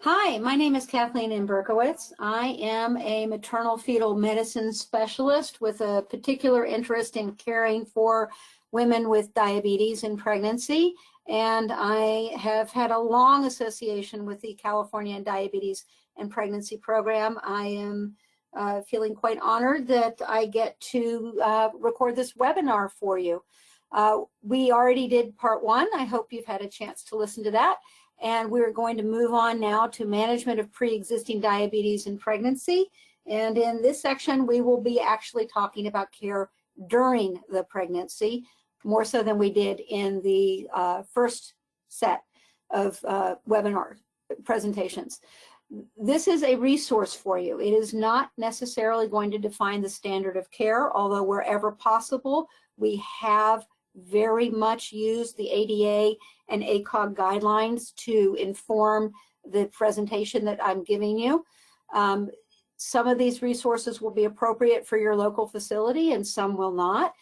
Hi, my name is Kathleen Berkowitz. I am a maternal fetal medicine specialist with a particular interest in caring for women with diabetes in pregnancy, and I have had a long association with the California Diabetes and Pregnancy Program. I am feeling quite honored that I get to record this webinar for you. We already did part one. I hope you've had a chance to listen to that. And we're going to move on now to management of pre-existing diabetes in pregnancy. And in this section, we will be actually talking about care during the pregnancy, more so than we did in the first set of webinar presentations. This is a resource for you. It is not necessarily going to define the standard of care, although wherever possible, we have very much used the ADA and ACOG guidelines to inform the presentation that I'm giving you. Some of these resources will be appropriate for your local facility and some will not.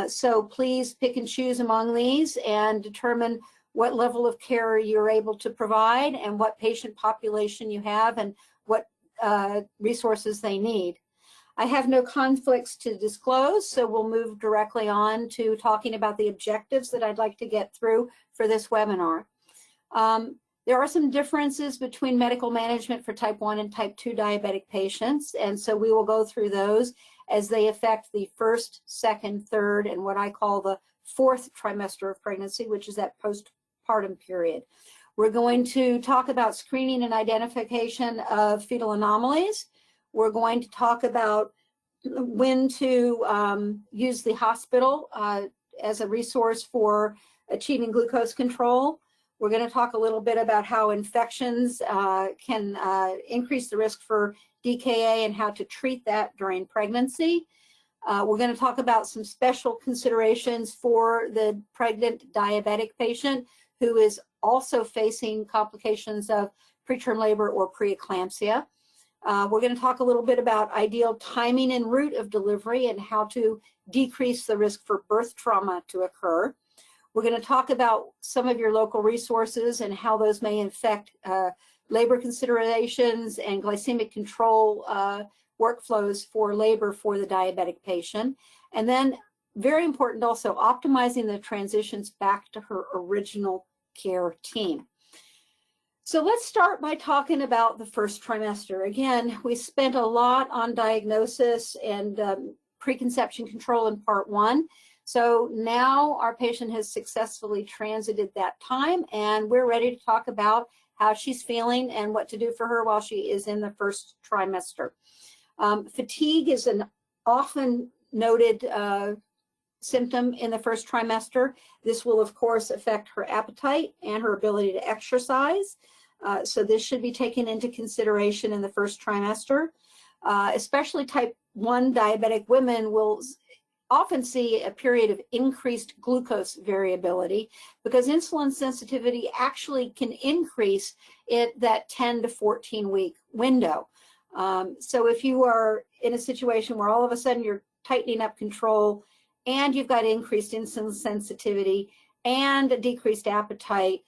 So please pick and choose among these and determine what level of care you're able to provide and what patient population you have and what resources they need. I have no conflicts to disclose, so we'll move directly on to talking about the objectives that I'd like to get through for this webinar. There are some differences between medical management for type 1 and type 2 diabetic patients, and so we will go through those as they affect the first, second, third, and what I call the fourth trimester of pregnancy, which is that postpartum period. We're going to talk about screening and identification of fetal anomalies. We're going to talk about when to use the hospital as a resource for achieving glucose control. We're going to talk a little bit about how infections can increase the risk for DKA and how to treat that during pregnancy. We're going to talk about some special considerations for the pregnant diabetic patient who is also facing complications of preterm labor or preeclampsia. We're going to talk a little bit about ideal timing and route of delivery and how to decrease the risk for birth trauma to occur. We're going to talk about some of your local resources and how those may affect labor considerations and glycemic control workflows for labor for the diabetic patient. And then, very important also, optimizing the transitions back to her original care team. So let's start by talking about the first trimester. Again, we spent a lot on diagnosis and preconception control in part one. So now our patient has successfully transited that time and we're ready to talk about how she's feeling and what to do for her while she is in the first trimester. Fatigue is an often noted symptom in the first trimester. This will, of course, affect her appetite and her ability to exercise. So this should be taken into consideration in the first trimester. Especially type 1 diabetic women will often see a period of increased glucose variability because insulin sensitivity actually can increase in that 10 to 14 week window. So if you are in a situation where all of a sudden you're tightening up control and you've got increased insulin sensitivity and a decreased appetite,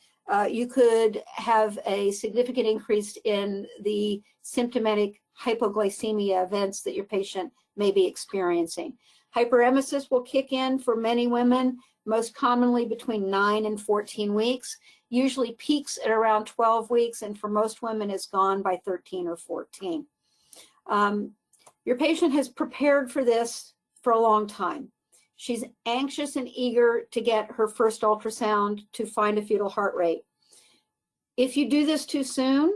you could have a significant increase in the symptomatic hypoglycemia events that your patient may be experiencing. Hyperemesis will kick in for many women, most commonly between 9 and 14 weeks, usually peaks at around 12 weeks, and for most women is gone by 13 or 14. Your patient has prepared for this for a long time. She's anxious and eager to get her first ultrasound to find a fetal heart rate. If you do this too soon,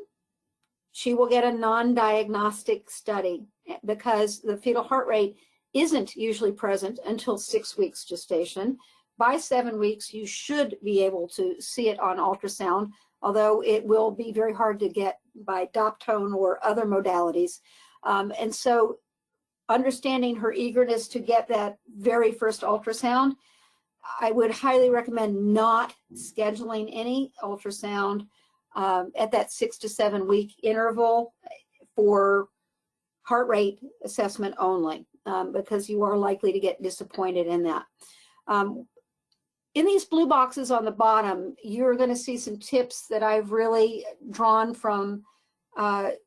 she will get a non-diagnostic study because the fetal heart rate isn't usually present until 6 weeks gestation. By 7 weeks, you should be able to see it on ultrasound, although it will be very hard to get by Doptone or other modalities. And so understanding her eagerness to get that very first ultrasound, I would highly recommend not scheduling any ultrasound at that 6 to 7 week interval for heart rate assessment only, because you are likely to get disappointed in that. In these blue boxes on the bottom, you're going to see some tips that I've really drawn from the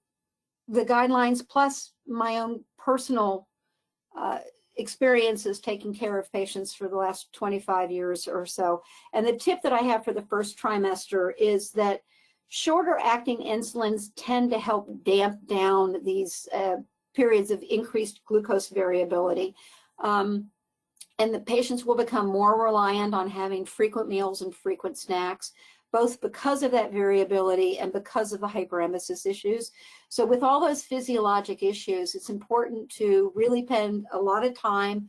guidelines plus my own personal experiences taking care of patients for the last 25 years or so. And the tip that I have for the first trimester is that shorter acting insulins tend to help damp down these periods of increased glucose variability. And the patients will become more reliant on having frequent meals and frequent snacks, both because of that variability and because of the hyperemesis issues. So with all those physiologic issues, it's important to really spend a lot of time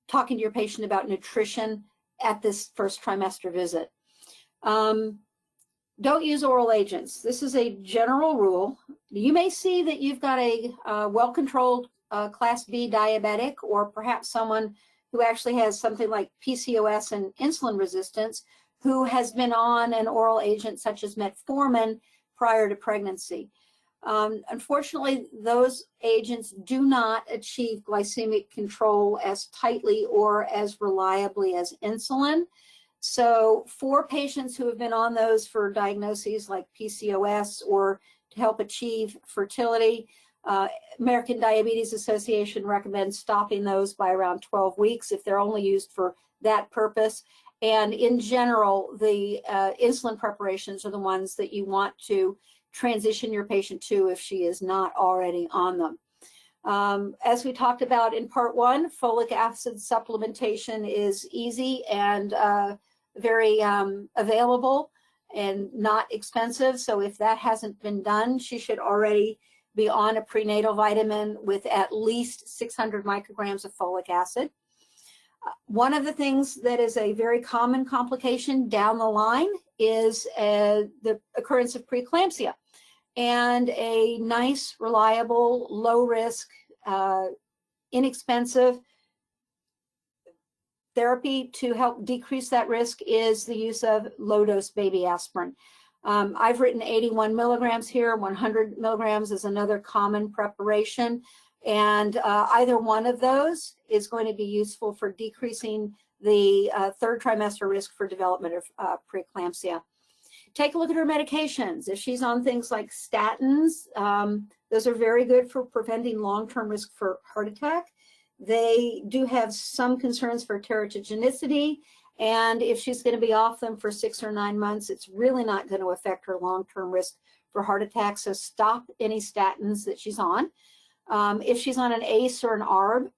talking to your patient about nutrition at this first trimester visit. Don't use oral agents. This is a general rule. You may see that you've got a well-controlled class B diabetic, or perhaps someone who actually has something like PCOS and insulin resistance, who has been on an oral agent such as metformin prior to pregnancy. Unfortunately, those agents do not achieve glycemic control as tightly or as reliably as insulin. So for patients who have been on those for diagnoses like PCOS or to help achieve fertility, American Diabetes Association recommends stopping those by around 12 weeks if they're only used for that purpose. And in general, the insulin preparations are the ones that you want to transition your patient to if she is not already on them. As we talked about in part 1, folic acid supplementation is easy and very available and not expensive. So if that hasn't been done, she should already be on a prenatal vitamin with at least 600 micrograms of folic acid. One of the things that is a very common complication down the line is the occurrence of preeclampsia. And a nice, reliable, low risk, inexpensive therapy to help decrease that risk is the use of low-dose baby aspirin. I've written 81 milligrams here. 100 milligrams is another common preparation. And either one of those is going to be useful for decreasing the third trimester risk for development of preeclampsia. Take a look at her medications. If she's on things like statins, those are very good for preventing long-term risk for heart attack. They do have some concerns for teratogenicity, and if she's going to be off them for 6 or 9 months, it's really not going to affect her long-term risk for heart attack, so stop any statins that she's on. If she's on an ACE or an ARB,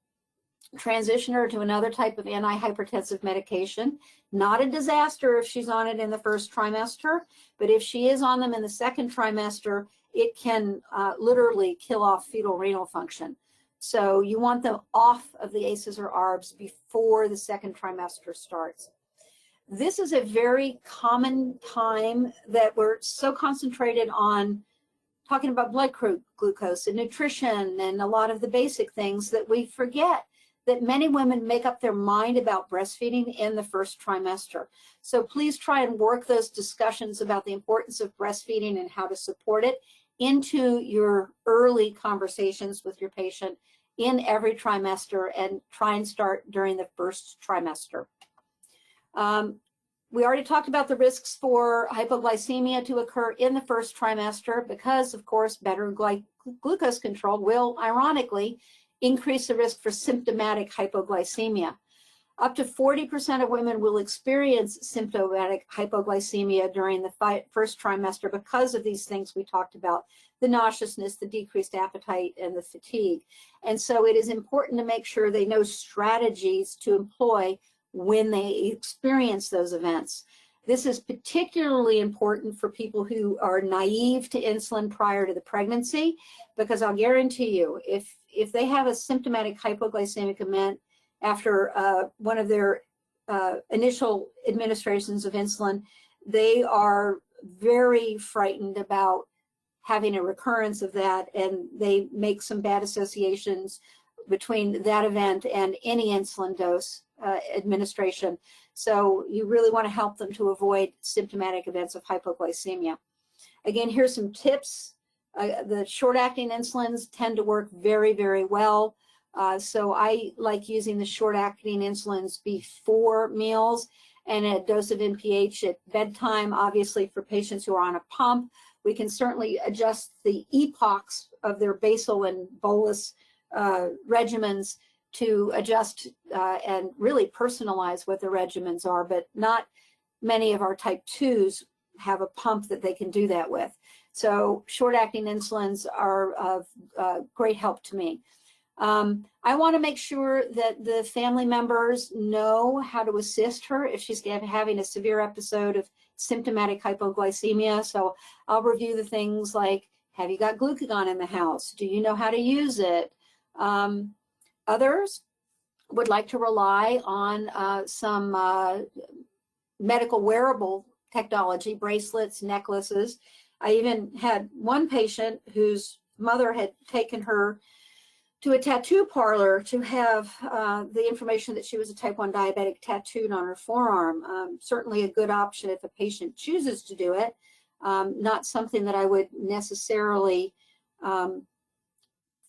transition her to another type of antihypertensive medication. Not a disaster if she's on it in the first trimester, but if she is on them in the second trimester, it can literally kill off fetal renal function. So you want them off of the ACEs or ARBs before the second trimester starts. This is a very common time that we're so concentrated on talking about blood glucose and nutrition and a lot of the basic things that we forget that many women make up their mind about breastfeeding in the first trimester. So please try and work those discussions about the importance of breastfeeding and how to support it into your early conversations with your patient in every trimester, and try and start during the first trimester. We already talked about the risks for hypoglycemia to occur in the first trimester because, of course, better glucose control will, ironically, increase the risk for symptomatic hypoglycemia. Up to 40% of women will experience symptomatic hypoglycemia during the first trimester because of these things we talked about, the nauseousness, the decreased appetite, and the fatigue. And so it is important to make sure they know strategies to employ when they experience those events. This is particularly important for people who are naive to insulin prior to the pregnancy, because I'll guarantee you, if they have a symptomatic hypoglycemic event after one of their initial administrations of insulin, they are very frightened about having a recurrence of that, and they make some bad associations between that event and any insulin dose administration. So you really want to help them to avoid symptomatic events of hypoglycemia. Again, here's some tips. The short-acting insulins tend to work very, very well. So I like using the short-acting insulins before meals and a dose of NPH at bedtime, obviously for patients who are on a pump. We can certainly adjust the epochs of their basal and bolus regimens to adjust and really personalize what the regimens are, but not many of our type 2s have a pump that they can do that with. So short-acting insulins are of great help to me. I want to make sure that the family members know how to assist her if she's having a severe episode of symptomatic hypoglycemia. So I'll review the things like, have you got glucagon in the house? Do you know how to use it? Others would like to rely on some medical wearable technology, bracelets, necklaces. I even had one patient whose mother had taken her to a tattoo parlor to have the information that she was a type 1 diabetic tattooed on her forearm. Certainly a good option if a patient chooses to do it. Not something that I would necessarily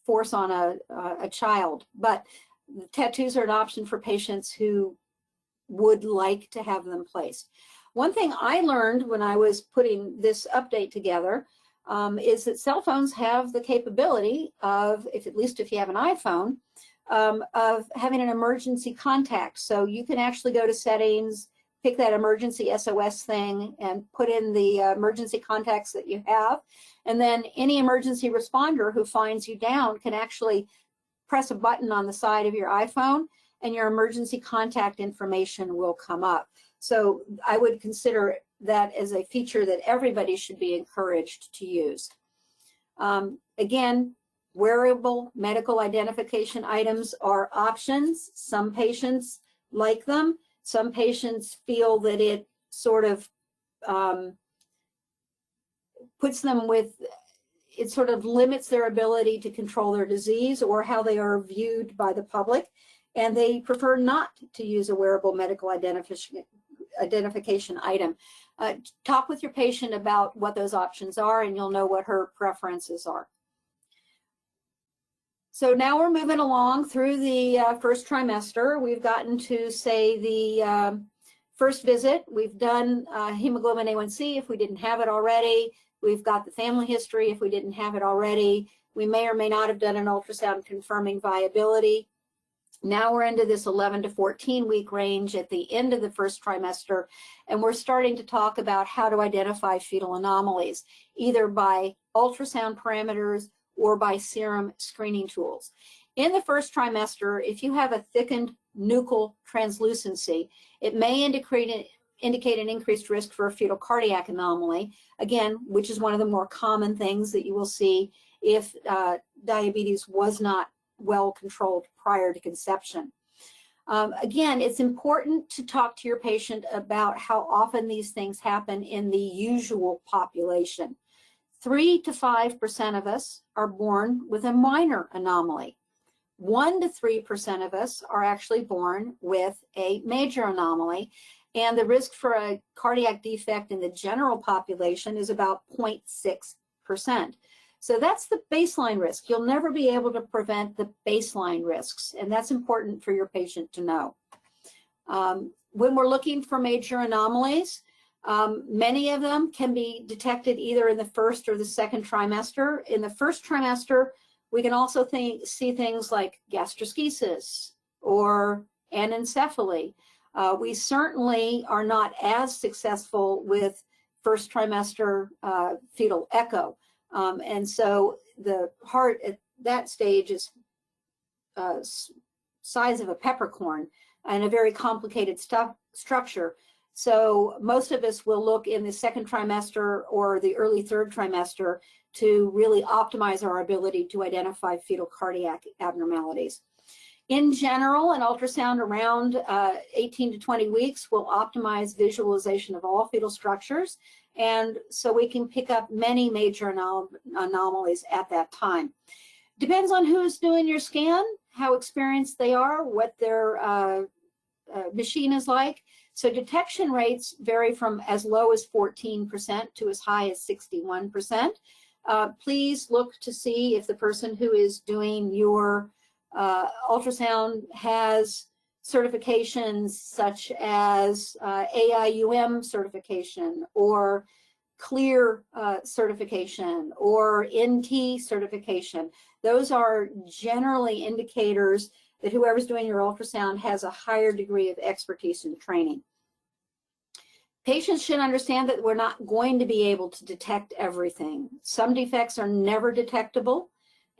force on a child, but tattoos are an option for patients who would like to have them placed. One thing I learned when I was putting this update together is that cell phones have the capability of, at least if you have an iPhone, of having an emergency contact. So you can actually go to settings, pick that emergency SOS thing, and put in the emergency contacts that you have. And then any emergency responder who finds you down can actually press a button on the side of your iPhone, and your emergency contact information will come up. So I would consider that as a feature that everybody should be encouraged to use. Again, wearable medical identification items are options. Some patients like them. Some patients feel that it sort of puts them with, it sort of limits their ability to control their disease or how they are viewed by the public, and they prefer not to use a wearable medical identification item. Talk with your patient about what those options are, and you'll know what her preferences are. So now we're moving along through the first trimester. We've gotten to, say, the first visit. We've done hemoglobin A1C if we didn't have it already. We've got the family history if we didn't have it already. We may or may not have done an ultrasound confirming viability. Now we're into this 11 to 14 week range at the end of the first trimester, and we're starting to talk about how to identify fetal anomalies, either by ultrasound parameters or by serum screening tools. In the first trimester, if you have a thickened nuchal translucency, it may indicate an increased risk for a fetal cardiac anomaly, again, which is one of the more common things that you will see if diabetes was not well controlled prior to conception. Again, it's important to talk to your patient about how often these things happen in the usual population. 3 to 5% of us are born with a minor anomaly. 1 to 3% of us are actually born with a major anomaly, and the risk for a cardiac defect in the general population is about 0.6%. So that's the baseline risk. You'll never be able to prevent the baseline risks, and that's important for your patient to know. When we're looking for major anomalies, many of them can be detected either in the first or the second trimester. In the first trimester, we can also see things like gastroschisis or anencephaly. We certainly are not as successful with first trimester fetal echo. And so the heart at that stage is size of a peppercorn and a very complicated structure. So most of us will look in the second trimester or the early third trimester to really optimize our ability to identify fetal cardiac abnormalities. In general, an ultrasound around 18 to 20 weeks will optimize visualization of all fetal structures, and so we can pick up many major anomalies at that time. Depends on who's doing your scan, how experienced they are, what their machine is like. So detection rates vary from as low as 14% to as high as 61%. Please look to see if the person who is doing your ultrasound has certifications such as AIUM certification or clear certification or NT certification. Those are generally indicators that whoever's doing your ultrasound has a higher degree of expertise and training. Patients should understand that we're not going to be able to detect everything. Some defects are never detectable,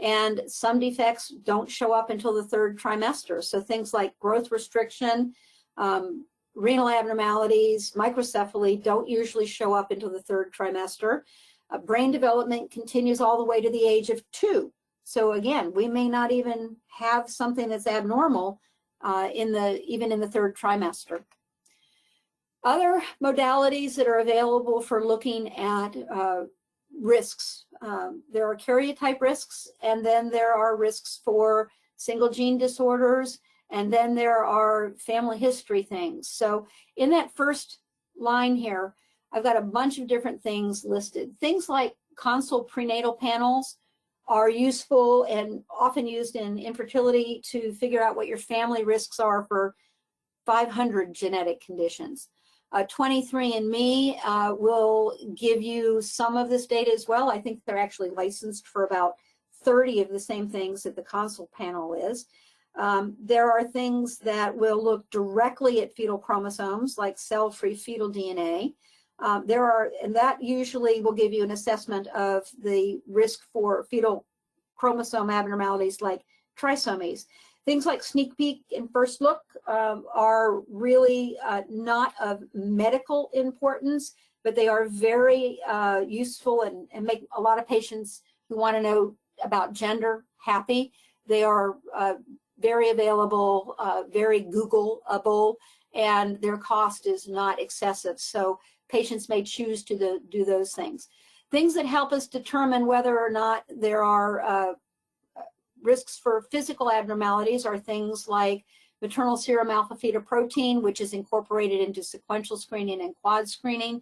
and some defects don't show up until the 3rd trimester. So things like growth restriction, renal abnormalities, microcephaly don't usually show up until the 3rd trimester. Brain development continues all the way to the age of 2. So again, we may not even have something that's abnormal even in the 3rd trimester. Other modalities that are available for looking at risks. There are karyotype risks, and then there are risks for single gene disorders, and then there are family history things. So in that first line here, I've got a bunch of different things listed. Things like console prenatal panels are useful and often used in infertility to figure out what your family risks are for 500 genetic conditions. 23andMe will give you some of this data as well. I think they're actually licensed for about 30 of the same things that the console panel is. There are things that will look directly at fetal chromosomes, like cell-free fetal DNA. And that usually will give you an assessment of the risk for fetal chromosome abnormalities like trisomies. Things like sneak peek and first look are really not of medical importance, but they are very useful and make a lot of patients who want to know about gender happy. They are very available, very Googleable, and their cost is not excessive. So patients may choose to do those things. Things that help us determine whether or not there are risks for physical abnormalities are things like maternal serum alpha-fetoprotein, which is incorporated into sequential screening and quad screening.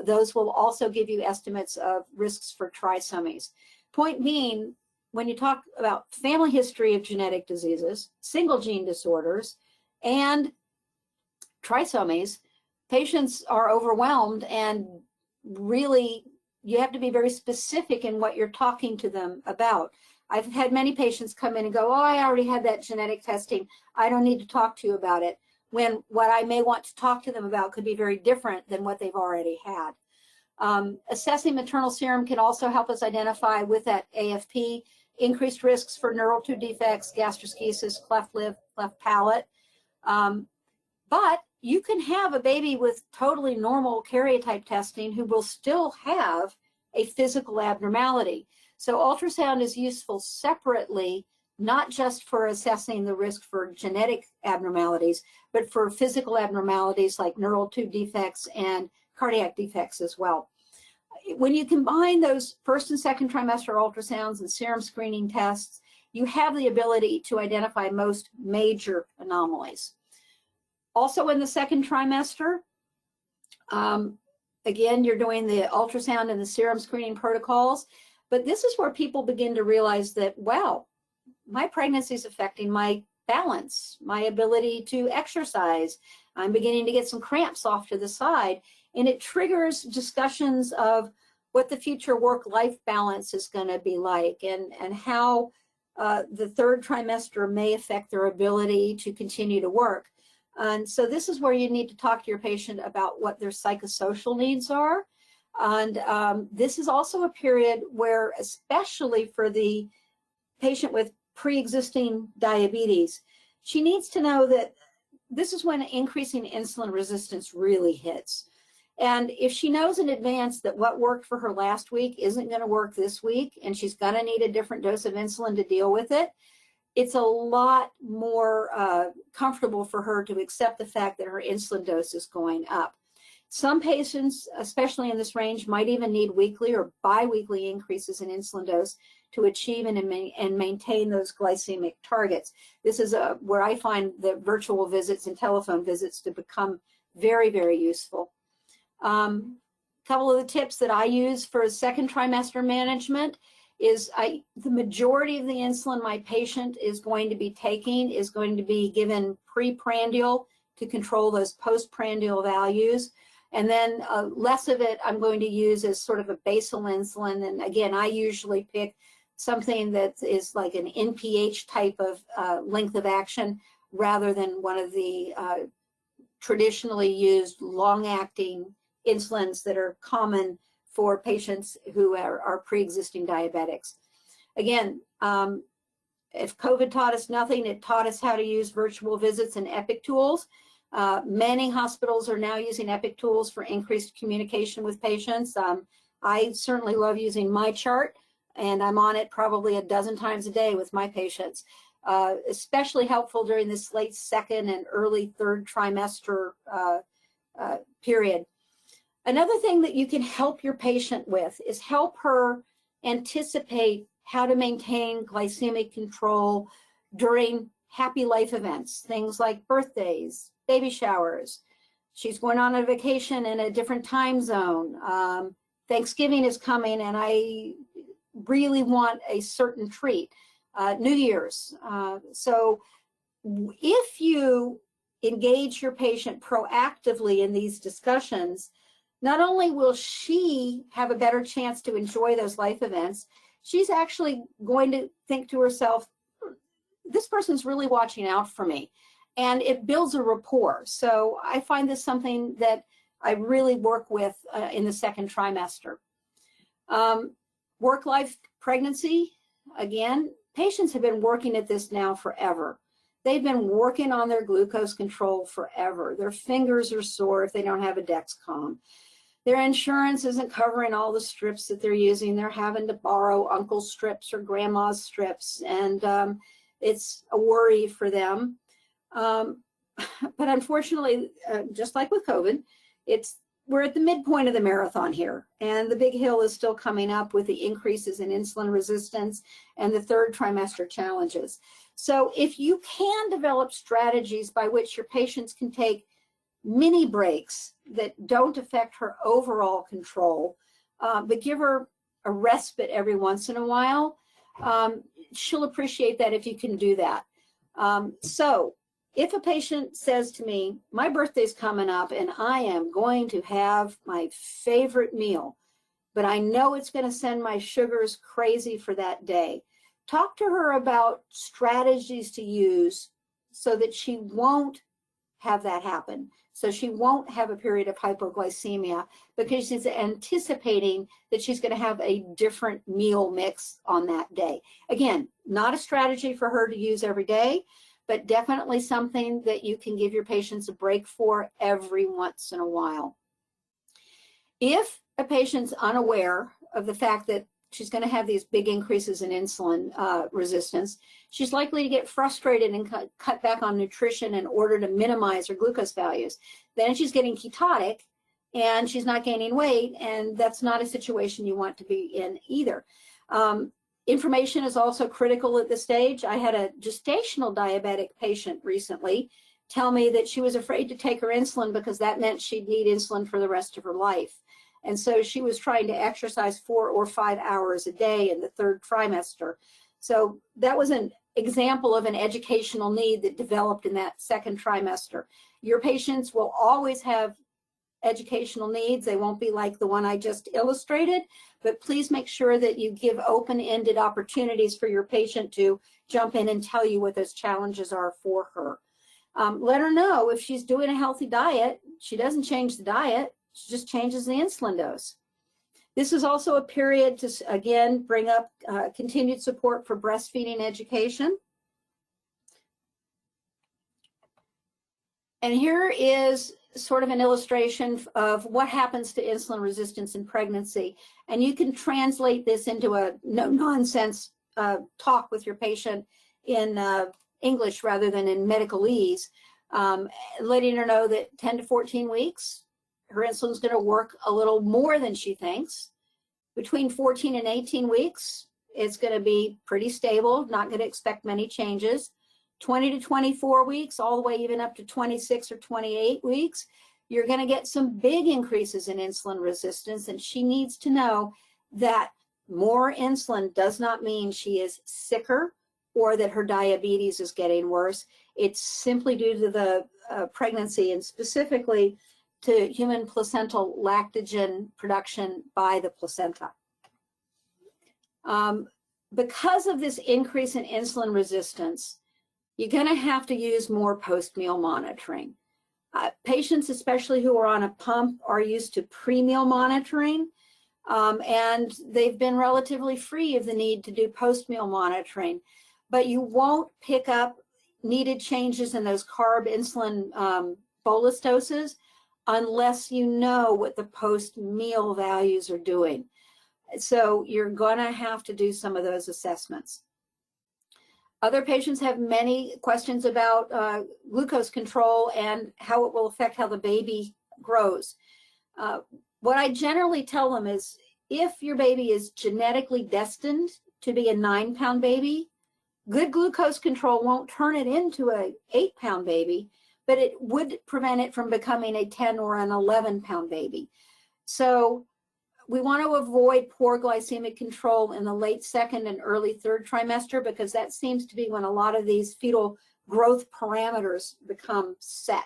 Those will also give you estimates of risks for trisomies. Point being, when you talk about family history of genetic diseases, single gene disorders, and trisomies, patients are overwhelmed, and really you have to be very specific in what you're talking to them about. I've had many patients come in and go, oh, I already had that genetic testing. I don't need to talk to you about it. When what I may want to talk to them about could be very different than what they've already had. Assessing maternal serum can also help us identify with that AFP increased risks for neural tube defects, gastroschisis, cleft lip, cleft palate. But you can have a baby with totally normal karyotype testing who will still have a physical abnormality. So ultrasound is useful separately, not just for assessing the risk for genetic abnormalities, but for physical abnormalities like neural tube defects and cardiac defects as well. When you combine those 1st and 2nd trimester ultrasounds and serum screening tests, you have the ability to identify most major anomalies. Also in the 2nd trimester, again, you're doing the ultrasound and the serum screening protocols. But this is where people begin to realize that, wow, my pregnancy is affecting my balance, my ability to exercise. I'm beginning to get some cramps off to the side. And it triggers discussions of what the future work-life balance is going to be like, and how the 3rd trimester may affect their ability to continue to work. And so this is where you need to talk to your patient about what their psychosocial needs are. And this is also a period where, especially for the patient with pre-existing diabetes, she needs to know that this is when increasing insulin resistance really hits. And if she knows in advance that what worked for her last week isn't going to work this week, and she's going to need a different dose of insulin to deal with it, it's a lot more comfortable for her to accept the fact that her insulin dose is going up. Some patients, especially in this range, might even need weekly or biweekly increases in insulin dose to achieve and maintain those glycemic targets. This is where I find the virtual visits and telephone visits to become very, very useful. Couple of the tips that I use for 2nd trimester management is the majority of the insulin my patient is going to be taking is going to be given preprandial to control those postprandial values. And then less of it I'm going to use as sort of a basal insulin. And again, I usually pick something that is like an NPH type of length of action rather than one of the traditionally used long-acting insulins that are common for patients who are pre-existing diabetics. Again, if COVID taught us nothing, it taught us how to use virtual visits and Epic tools. Many hospitals are now using Epic tools for increased communication with patients. I certainly love using MyChart, and I'm on it probably a dozen times a day with my patients. Especially helpful during this late second and early third trimester period. Another thing that you can help your patient with is help her anticipate how to maintain glycemic control during happy life events, things like birthdays, baby showers. She's going on a vacation in a different time zone. Thanksgiving is coming and I really want a certain treat. New Year's. So if you engage your patient proactively in these discussions, not only will she have a better chance to enjoy those life events, she's actually going to think to herself, this person's really watching out for me. And it builds a rapport. So I find this something that I really work with in the second trimester. Work-life pregnancy, again, patients have been working at this now forever. They've been working on their glucose control forever. Their fingers are sore if they don't have a Dexcom. Their insurance isn't covering all the strips that they're using. They're having to borrow uncle's strips or grandma's strips, and it's a worry for them. But unfortunately, just like with COVID, we're at the midpoint of the marathon here, and the big hill is still coming up with the increases in insulin resistance and the third trimester challenges. So if you can develop strategies by which your patients can take mini breaks that don't affect her overall control, but give her a respite every once in a while, she'll appreciate that if you can do that. So if a patient says to me, my birthday's coming up and I am going to have my favorite meal, but I know it's going to send my sugars crazy for that day, talk to her about strategies to use so that she won't have that happen. So she won't have a period of hypoglycemia because she's anticipating that she's going to have a different meal mix on that day. Again, not a strategy for her to use every day, but definitely something that you can give your patients a break for every once in a while. If a patient's unaware of the fact that she's going to have these big increases in insulin resistance, she's likely to get frustrated and cut back on nutrition in order to minimize her glucose values. Then she's getting ketotic and she's not gaining weight, and that's not a situation you want to be in either. Information is also critical at this stage. I had a gestational diabetic patient recently tell me that she was afraid to take her insulin because that meant she'd need insulin for the rest of her life. And so she was trying to exercise 4 or 5 hours a day in the third trimester. So that was an example of an educational need that developed in that second trimester. Your patients will always have educational needs. They won't be like the one I just illustrated, but please make sure that you give open-ended opportunities for your patient to jump in and tell you what those challenges are for her. Let her know if she's doing a healthy diet, she doesn't change the diet, she just changes the insulin dose. This is also a period to, again, bring up continued support for breastfeeding education. And here is sort of an illustration of what happens to insulin resistance in pregnancy. And you can translate this into a no-nonsense talk with your patient in English rather than in medicalese, letting her know that 10 to 14 weeks, her insulin's going to work a little more than she thinks. Between 14 and 18 weeks, it's going to be pretty stable, not going to expect many changes. 20 to 24 weeks, all the way even up to 26 or 28 weeks, you're going to get some big increases in insulin resistance, and she needs to know that more insulin does not mean she is sicker or that her diabetes is getting worse. It's simply due to the pregnancy, and specifically to human placental lactogen production by the placenta. Because of this increase in insulin resistance, you're going to have to use more post-meal monitoring. Patients, especially who are on a pump, are used to pre-meal monitoring, and they've been relatively free of the need to do post-meal monitoring. But you won't pick up needed changes in those carb insulin bolus doses unless you know what the post-meal values are doing. So you're going to have to do some of those assessments. Other patients have many questions about glucose control and how it will affect how the baby grows. What I generally tell them is, if your baby is genetically destined to be a 9-pound baby, good glucose control won't turn it into an 8-pound baby, but it would prevent it from becoming a 10 or an 11-pound baby. So we want to avoid poor glycemic control in the late 2nd and early 3rd trimester, because that seems to be when a lot of these fetal growth parameters become set.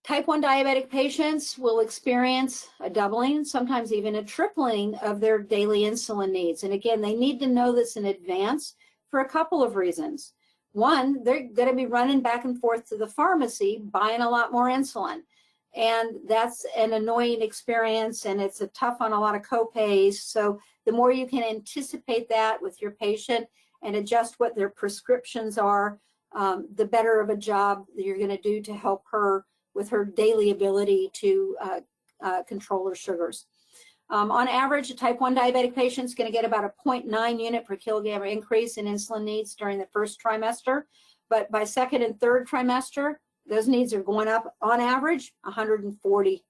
Type 1 diabetic patients will experience a doubling, sometimes even a tripling of their daily insulin needs. And again, they need to know this in advance for a couple of reasons. One, they're going to be running back and forth to the pharmacy buying a lot more insulin. And that's an annoying experience, and it's tough on a lot of copays. So the more you can anticipate that with your patient and adjust what their prescriptions are, the better of a job that you're going to do to help her with her daily ability to control her sugars. On average, a type 1 diabetic patient is going to get about a 0.9 unit per kilogram increase in insulin needs during the 1st trimester. But by 2nd and 3rd trimester, those needs are going up on average 140%.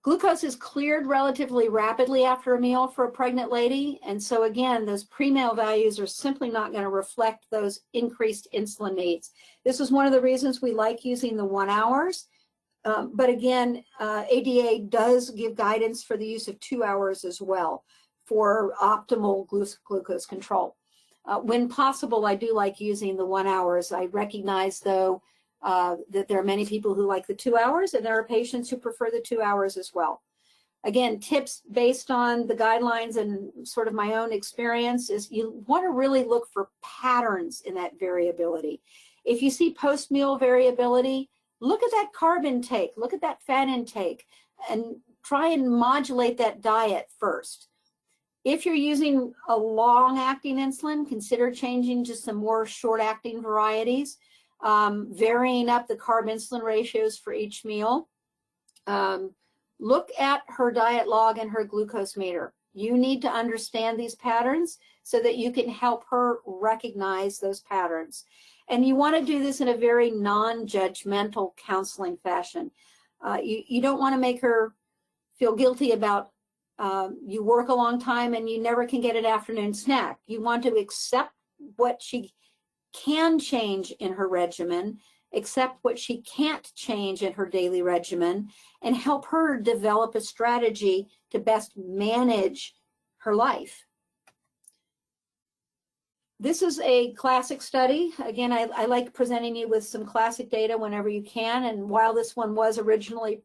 Glucose is cleared relatively rapidly after a meal for a pregnant lady. And so again, those pre-meal values are simply not going to reflect those increased insulin needs. This is one of the reasons we like using the 1 hours. But again, ADA does give guidance for the use of 2 hours as well for optimal glucose control. When possible, I do like using the 1 hours. I recognize, though, that there are many people who like the 2 hours, and there are patients who prefer the 2 hours as well. Again, tips based on the guidelines and sort of my own experience is you want to really look for patterns in that variability. If you see post-meal variability, look at that carb intake, look at that fat intake, and try and modulate that diet first. If you're using a long-acting insulin, consider changing to some more short-acting varieties, varying up the carb-insulin ratios for each meal. Look at her diet log and her glucose meter. You need to understand these patterns so that you can help her recognize those patterns. And you want to do this in a very non-judgmental counseling fashion. You don't want to make her feel guilty about you work a long time and you never can get an afternoon snack. You want to accept what she can change in her regimen, accept what she can't change in her daily regimen, and help her develop a strategy to best manage her life. This is a classic study. Again, I like presenting you with some classic data whenever you can. And while this one was originally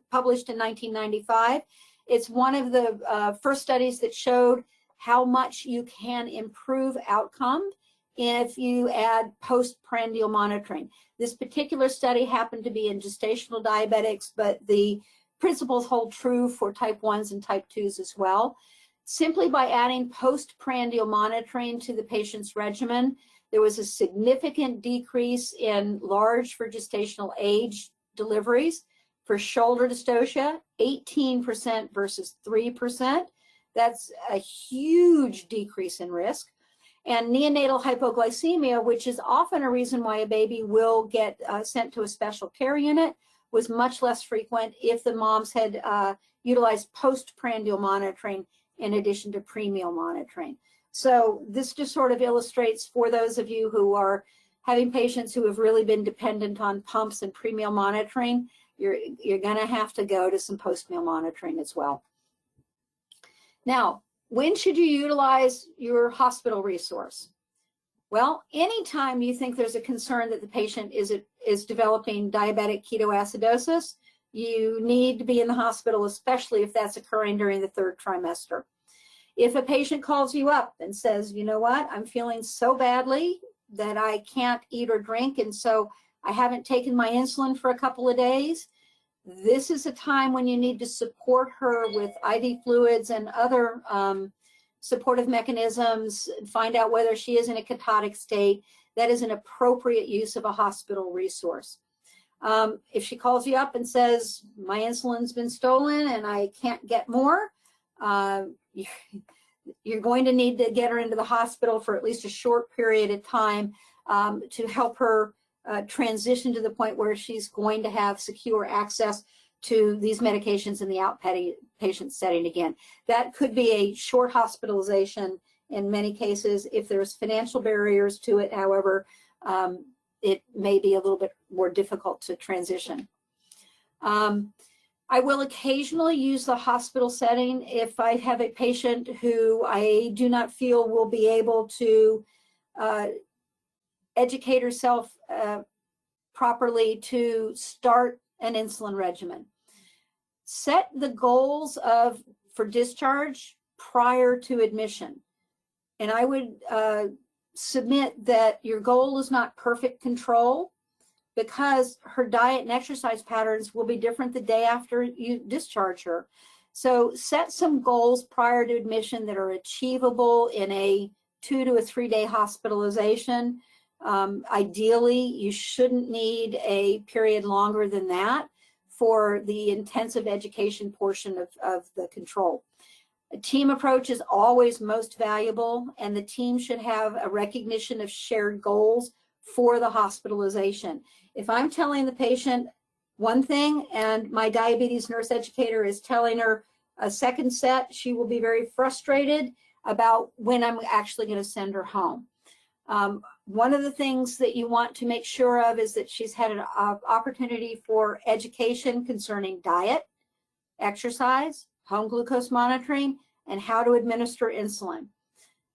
published in 1995, it's one of the first studies that showed how much you can improve outcome if you add postprandial monitoring. This particular study happened to be in gestational diabetics, but the principles hold true for type 1s and type 2s as well. Simply by adding postprandial monitoring to the patient's regimen, there was a significant decrease in large for gestational age deliveries. For shoulder dystocia, 18% versus 3%. That's a huge decrease in risk. And neonatal hypoglycemia, which is often a reason why a baby will get sent to a special care unit, was much less frequent if the moms had utilized postprandial monitoring in addition to pre-meal monitoring. So this just sort of illustrates, for those of you who are having patients who have really been dependent on pumps and pre-meal monitoring, you're going to have to go to some post-meal monitoring as well. Now, when should you utilize your hospital resource? Well, anytime you think there's a concern that the patient is is developing diabetic ketoacidosis, you need to be in the hospital, especially if that's occurring during the 3rd trimester. If a patient calls you up and says, you know what, I'm feeling so badly that I can't eat or drink, and so I haven't taken my insulin for a couple of days, this is a time when you need to support her with IV fluids and other supportive mechanisms, find out whether she is in a ketotic state. That is an appropriate use of a hospital resource. If she calls you up and says, my insulin's been stolen and I can't get more, you're going to need to get her into the hospital for at least a short period of time to help her transition to the point where she's going to have secure access to these medications in the outpatient setting again. That could be a short hospitalization in many cases. If there's financial barriers to it, however, it may be a little bit more difficult to transition. I will occasionally use the hospital setting if I have a patient who I do not feel will be able to educate herself properly to start an insulin regimen. Set the goals for discharge prior to admission. And I would submit that your goal is not perfect control, because her diet and exercise patterns will be different the day after you discharge her. So set some goals prior to admission that are achievable in a 2 to 3 day hospitalization. Ideally, you shouldn't need a period longer than that for the intensive education portion of the control. A team approach is always most valuable, and the team should have a recognition of shared goals for the hospitalization. If I'm telling the patient one thing and my diabetes nurse educator is telling her a second set, she will be very frustrated about when I'm actually going to send her home. One of the things that you want to make sure of is that she's had an opportunity for education concerning diet, exercise, home glucose monitoring, and how to administer insulin.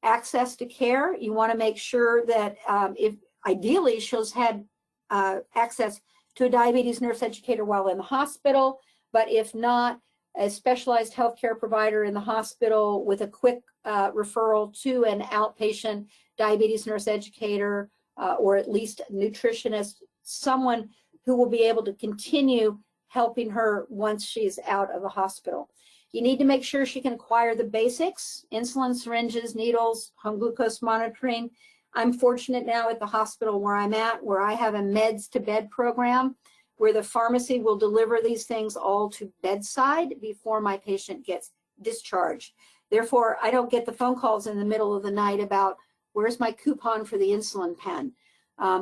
Access to care, you want to make sure that if ideally she's had access to a diabetes nurse educator while in the hospital, but if not, a specialized healthcare provider in the hospital with a quick referral to an outpatient diabetes nurse educator or at least a nutritionist, someone who will be able to continue helping her once she's out of the hospital. You need to make sure she can acquire the basics: insulin, syringes, needles, home glucose monitoring. I'm fortunate now at the hospital where I'm at, where I have a meds to bed program, where the pharmacy will deliver these things all to bedside before my patient gets discharged. Therefore, I don't get the phone calls in the middle of the night about, where's my coupon for the insulin pen?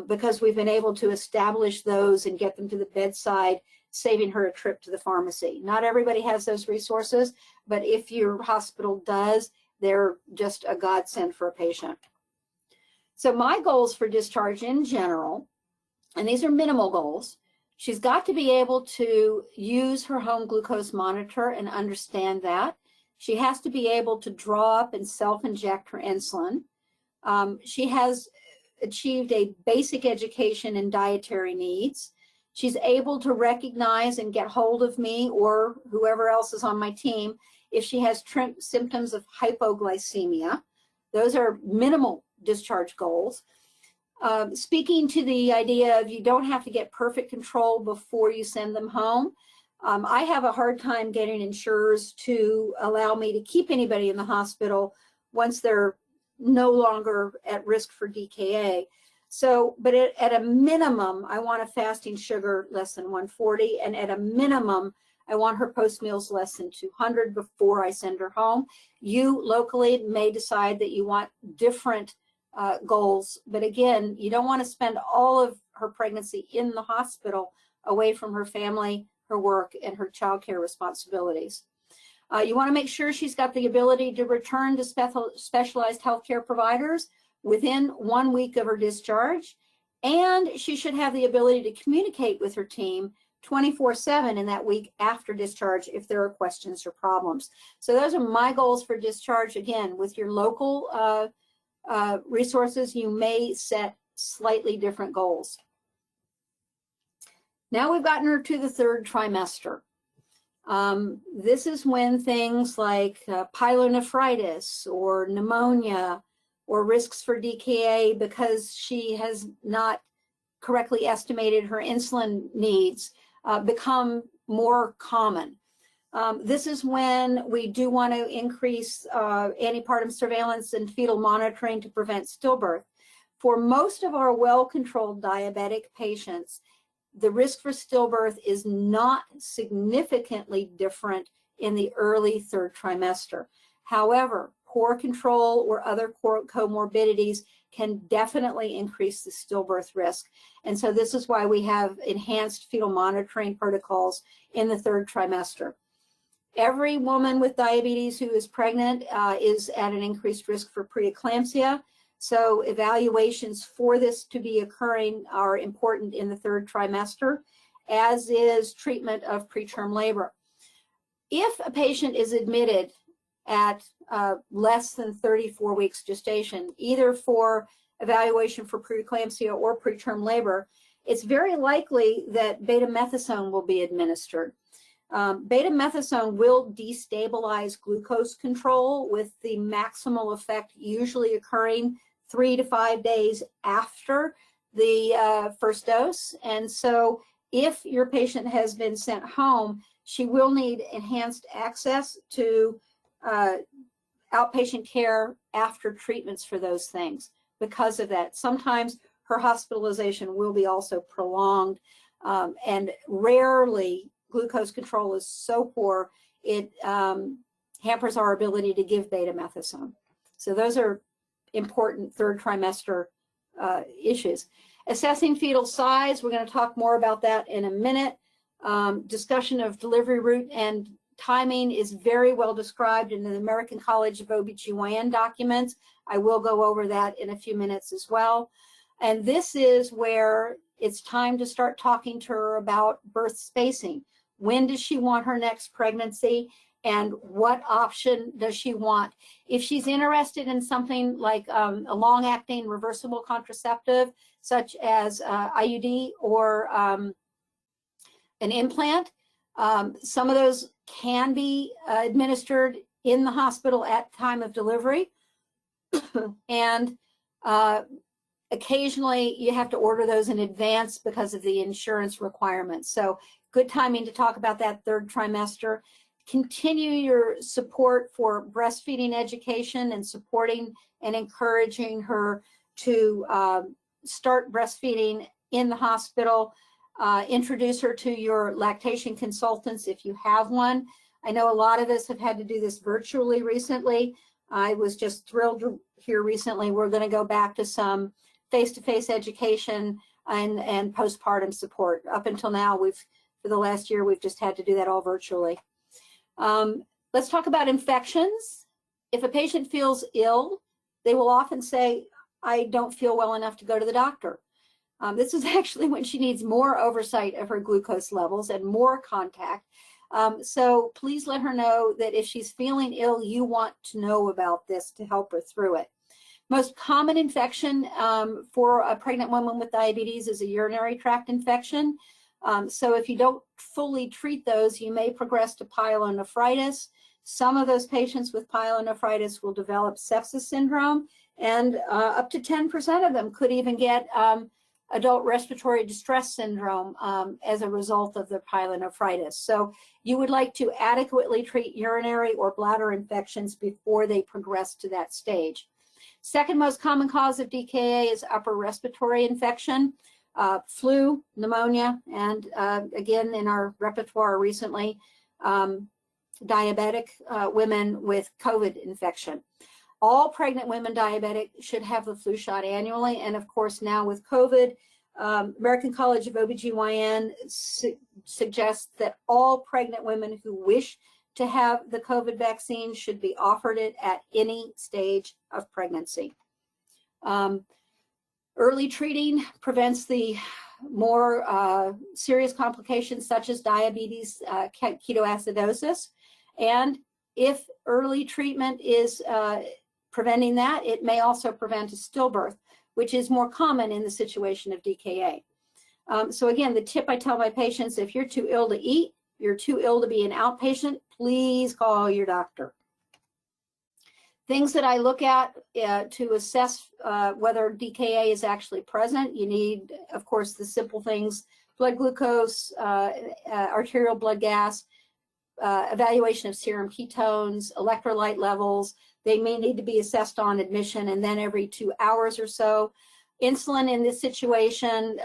Because we've been able to establish those and get them to the bedside, saving her a trip to the pharmacy. Not everybody has those resources, but if your hospital does, they're just a godsend for a patient. So my goals for discharge in general, and these are minimal goals, she's got to be able to use her home glucose monitor and understand that. She has to be able to draw up and self-inject her insulin. She has achieved a basic education in dietary needs. She's able to recognize and get hold of me or whoever else is on my team if she has symptoms of hypoglycemia. Those are minimal discharge goals. Speaking to the idea of you don't have to get perfect control before you send them home, I have a hard time getting insurers to allow me to keep anybody in the hospital once they're no longer at risk for DKA. So, but at a minimum, I want a fasting sugar less than 140, and at a minimum, I want her post meals less than 200 before I send her home. You locally may decide that you want different goals, but again, you don't want to spend all of her pregnancy in the hospital away from her family, her work, and her childcare responsibilities. You want to make sure she's got the ability to return to specialized healthcare providers within 1 week of her discharge, and she should have the ability to communicate with her team 24/7 in that week after discharge if there are questions or problems. So those are my goals for discharge. Again, with your local resources, you may set slightly different goals. Now we've gotten her to the third trimester. This is when things like pyelonephritis or pneumonia or risks for DKA because she has not correctly estimated her insulin needs become more common. This is when we do want to increase antepartum surveillance and fetal monitoring to prevent stillbirth. For most of our well-controlled diabetic patients, the risk for stillbirth is not significantly different in the early third trimester. However, poor control or other comorbidities can definitely increase the stillbirth risk. And so this is why we have enhanced fetal monitoring protocols in the third trimester. Every woman with diabetes who is pregnant is at an increased risk for preeclampsia. So evaluations for this to be occurring are important in the third trimester, as is treatment of preterm labor. If a patient is admitted at less than 34 weeks gestation, either for evaluation for preeclampsia or preterm labor, it's very likely that betamethasone will be administered. Betamethasone will destabilize glucose control, with the maximal effect usually occurring 3 to 5 days after the first dose. And so if your patient has been sent home, she will need enhanced access to outpatient care after treatments for those things. Because of that, sometimes her hospitalization will be also prolonged, and rarely glucose control is so poor it hampers our ability to give betamethasone. So those are important third trimester issues. Assessing fetal size, we're going to talk more about that in a minute. Discussion of delivery route and timing is very well described in the American College of OBGYN documents. I will go over that in a few minutes as well. And this is where it's time to start talking to her about birth spacing. When does she want her next pregnancy, and what option does she want? If she's interested in something like a long-acting reversible contraceptive, such as IUD or an implant, some of those can be administered in the hospital at time of delivery. And occasionally you have to order those in advance because of the insurance requirements. So good timing to talk about that third trimester. Continue your support for breastfeeding education and supporting and encouraging her to start breastfeeding in the hospital. Introduce her to your lactation consultants if you have one. I know a lot of us have had to do this virtually recently. I was just thrilled to hear recently we're going to go back to some face-to-face education and postpartum support. Up until now, for the last year, we've just had to do that all virtually. Let's talk about infections. If a patient feels ill, they will often say, I don't feel well enough to go to the doctor. This is actually when she needs more oversight of her glucose levels and more contact. So please let her know that if she's feeling ill, you want to know about this to help her through it. Most common infection for a pregnant woman with diabetes is a urinary tract infection. So if you don't fully treat those, you may progress to pyelonephritis. Some of those patients with pyelonephritis will develop sepsis syndrome, and up to 10% of them could even get adult respiratory distress syndrome as a result of the pyelonephritis. So you would like to adequately treat urinary or bladder infections before they progress to that stage. Second most common cause of DKA is upper respiratory infection, flu, pneumonia, and again in our repertoire recently, diabetic women with COVID infection. All pregnant women diabetic should have the flu shot annually, and of course now with COVID, American College of OBGYN suggests that all pregnant women who wish to have the COVID vaccine should be offered it at any stage of pregnancy. Early treating prevents the more serious complications such as diabetes, ketoacidosis, and if early treatment is preventing that, it may also prevent a stillbirth, which is more common in the situation of DKA. So again, the tip I tell my patients, if you're too ill to eat, you're too ill to be an outpatient, please call your doctor. Things that I look at to assess whether DKA is actually present, you need, of course, the simple things: blood glucose, arterial blood gas, evaluation of serum ketones, electrolyte levels. They may need to be assessed on admission and then every 2 hours or so. Insulin in this situation,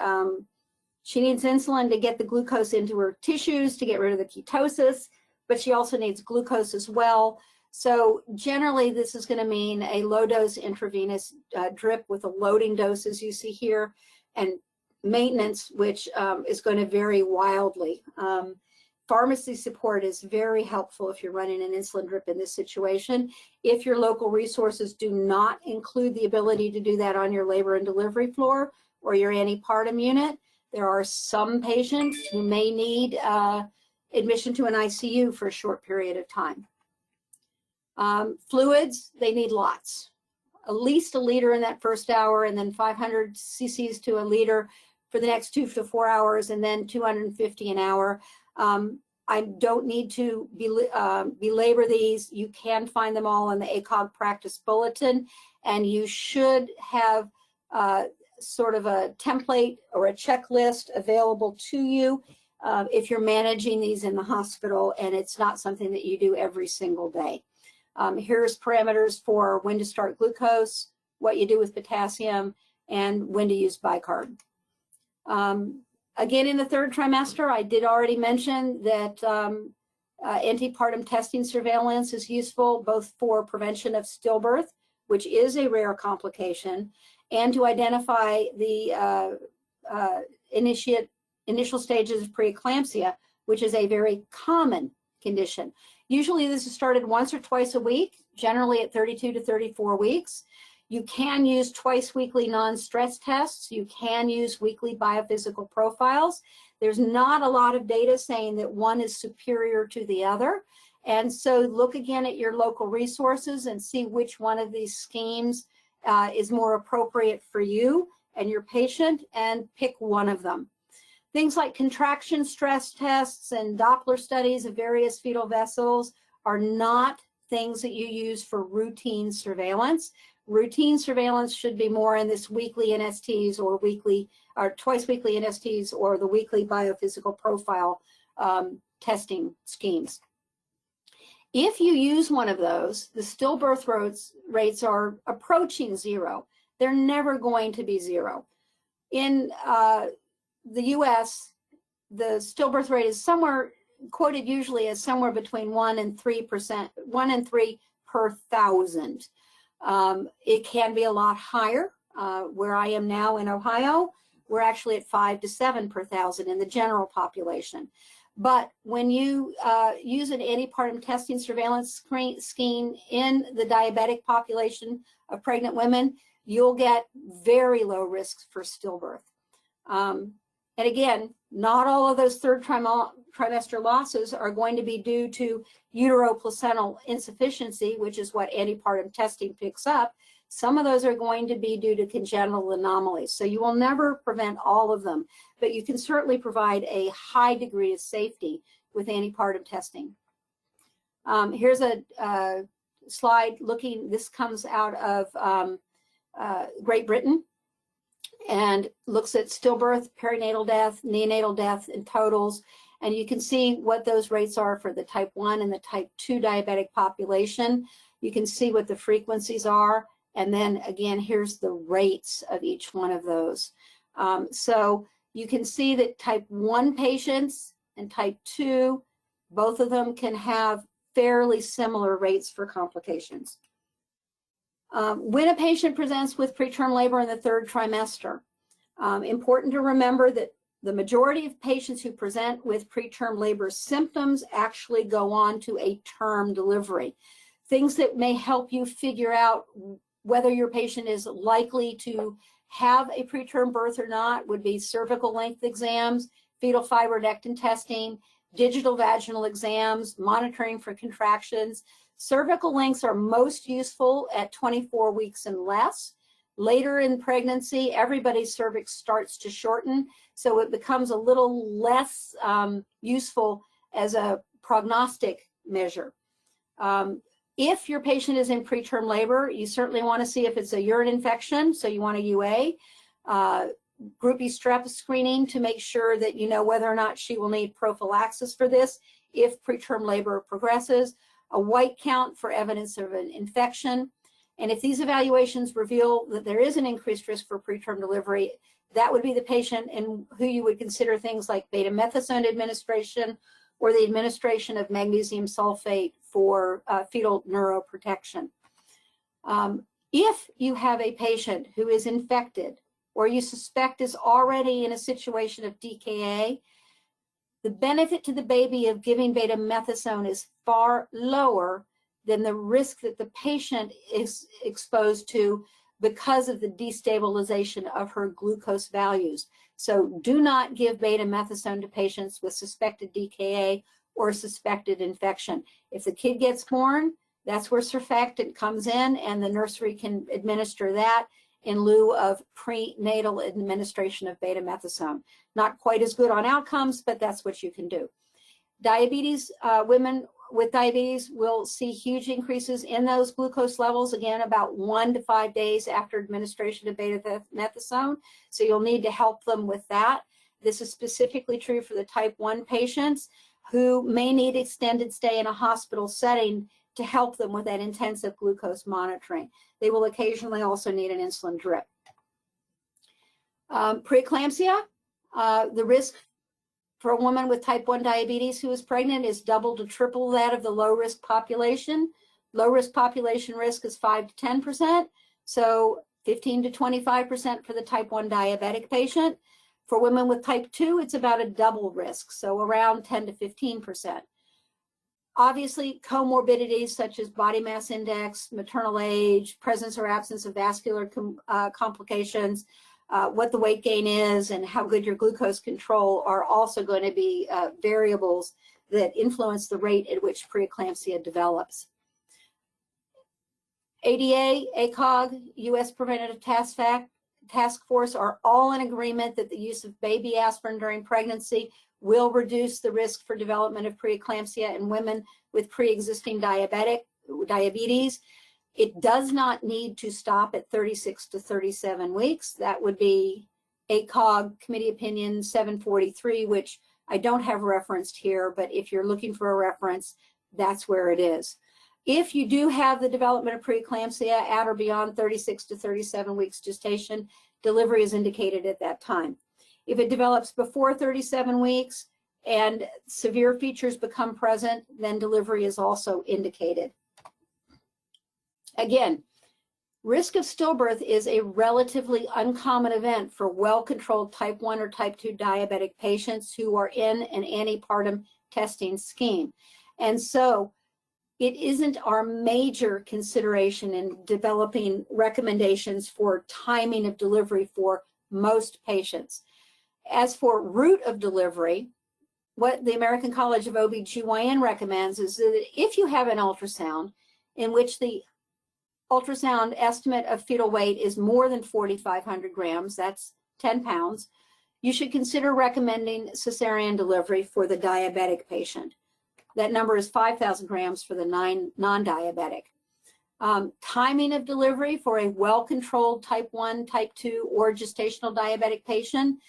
she needs insulin to get the glucose into her tissues to get rid of the ketosis, but she also needs glucose as well. So generally, this is going to mean a low-dose intravenous drip with a loading dose, as you see here, and maintenance, which is going to vary wildly. Pharmacy support is very helpful if you're running an insulin drip in this situation. If your local resources do not include the ability to do that on your labor and delivery floor or your antepartum unit, there are some patients who may need admission to an ICU for a short period of time. Fluids, they need lots. At least 1 liter in that first hour, and then 500 cc's to 1 liter for the next 2 to 4 hours, and then 250 an hour. I don't need to belabor these. You can find them all in the ACOG practice bulletin, and you should have sort of a template or a checklist available to you if you're managing these in the hospital and it's not something that you do every single day. Here's parameters for when to start glucose, what you do with potassium, and when to use bicarb. Again, in the 3rd trimester, I did already mention that antepartum testing surveillance is useful both for prevention of stillbirth, which is a rare complication, and to identify the initial stages of preeclampsia, which is a very common condition. Usually this is started once or twice a week, generally at 32 to 34 weeks. You can use twice weekly non-stress tests. You can use weekly biophysical profiles. There's not a lot of data saying that one is superior to the other. And so look again at your local resources and see which one of these schemes is more appropriate for you and your patient, and pick one of them. Things like contraction stress tests and Doppler studies of various fetal vessels are not things that you use for routine surveillance. Routine surveillance should be more in this weekly NSTs or twice weekly NSTs or the weekly biophysical profile testing schemes. If you use one of those, the stillbirth rates are approaching 0. They're never going to be 0. In the US, the stillbirth rate is somewhere quoted usually as somewhere between 1 and 3%, 1 and 3 per 1,000. It can be a lot higher. Where I am now in Ohio, we're actually at 5 to 7 per 1,000 in the general population. But when you use an antepartum testing surveillance scheme in the diabetic population of pregnant women, you'll get very low risks for stillbirth. And again, not all of those 3rd trimester losses are going to be due to uteroplacental insufficiency, which is what antepartum testing picks up. Some of those are going to be due to congenital anomalies. So you will never prevent all of them, but you can certainly provide a high degree of safety with antepartum testing. Here's a slide looking, this comes out of Great Britain, and looks at stillbirth, perinatal death, neonatal death, and totals. And you can see what those rates are for the type 1 and the type 2 diabetic population. You can see what the frequencies are. And then again, here's the rates of each one of those. So you can see that type 1 patients and type 2, both of them can have fairly similar rates for complications. When a patient presents with preterm labor in the 3rd trimester, important to remember that the majority of patients who present with preterm labor symptoms actually go on to a term delivery. Things that may help you figure out whether your patient is likely to have a preterm birth or not would be cervical length exams, fetal fibronectin testing, digital vaginal exams, monitoring for contractions. Cervical lengths are most useful at 24 weeks and less. Later in pregnancy, everybody's cervix starts to shorten, so it becomes a little less useful as a prognostic measure. If your patient is in preterm labor, you certainly want to see if it's a urine infection, so you want a UA. Group B strep screening to make sure that you know whether or not she will need prophylaxis for this if preterm labor progresses. A white count for evidence of an infection. And if these evaluations reveal that there is an increased risk for preterm delivery, that would be the patient in who you would consider things like betamethasone administration or the administration of magnesium sulfate for fetal neuroprotection. If you have a patient who is infected or you suspect is already in a situation of DKA, the benefit to the baby of giving betamethasone is far lower than the risk that the patient is exposed to because of the destabilization of her glucose values. So do not give betamethasone to patients with suspected DKA or suspected infection. If the kid gets born, that's where surfactant comes in, and the nursery can administer that in lieu of prenatal administration of betamethasone. Not quite as good on outcomes, but that's what you can do. Diabetes, women with diabetes will see huge increases in those glucose levels, again, about 1 to 5 days after administration of betamethasone. So you'll need to help them with that. This is specifically true for the type 1 patients who may need extended stay in a hospital setting to help them with that intensive glucose monitoring. They will occasionally also need an insulin drip. Preeclampsia, the risk for a woman with type 1 diabetes who is pregnant is double to triple that of the low-risk population. Low-risk population risk is 5 to 10%, so 15 to 25% for the type 1 diabetic patient. For women with type 2, it's about a double risk, so around 10 to 15%. Obviously, comorbidities such as body mass index, maternal age, presence or absence of vascular complications, what the weight gain is, and how good your glucose control are also going to be variables that influence the rate at which preeclampsia develops. ADA, ACOG, U.S. Preventative Task Force are all in agreement that the use of baby aspirin during pregnancy will reduce the risk for development of preeclampsia in women with pre-existing diabetes. It does not need to stop at 36 to 37 weeks. That would be ACOG Committee Opinion 743, which I don't have referenced here, but if you're looking for a reference, that's where it is. If you do have the development of preeclampsia at or beyond 36 to 37 weeks gestation, delivery is indicated at that time. If it develops before 37 weeks and severe features become present, then delivery is also indicated. Again, risk of stillbirth is a relatively uncommon event for well-controlled type 1 or type 2 diabetic patients who are in an antepartum testing scheme. And so it isn't our major consideration in developing recommendations for timing of delivery for most patients. As for route of delivery, what the American College of OBGYN recommends is that if you have an ultrasound in which the ultrasound estimate of fetal weight is more than 4,500 grams, that's 10 pounds, you should consider recommending cesarean delivery for the diabetic patient. That number is 5,000 grams for the non-diabetic. Timing of delivery for a well-controlled type 1, type 2, or gestational diabetic patient,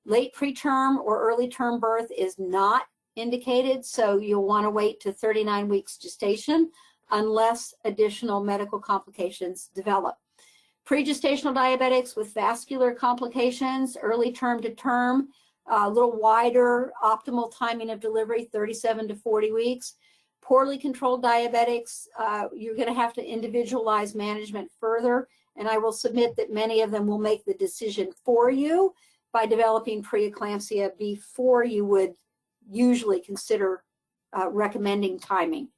late preterm or early term birth is not indicated, so you'll want to wait to 39 weeks gestation unless additional medical complications develop. Pre-gestational diabetics with vascular complications, early term to term, a little wider optimal timing of delivery, 37 to 40 weeks. Poorly controlled diabetics, you're going to have to individualize management further, and I will submit that many of them will make the decision for you by developing preeclampsia before you would usually consider recommending timing.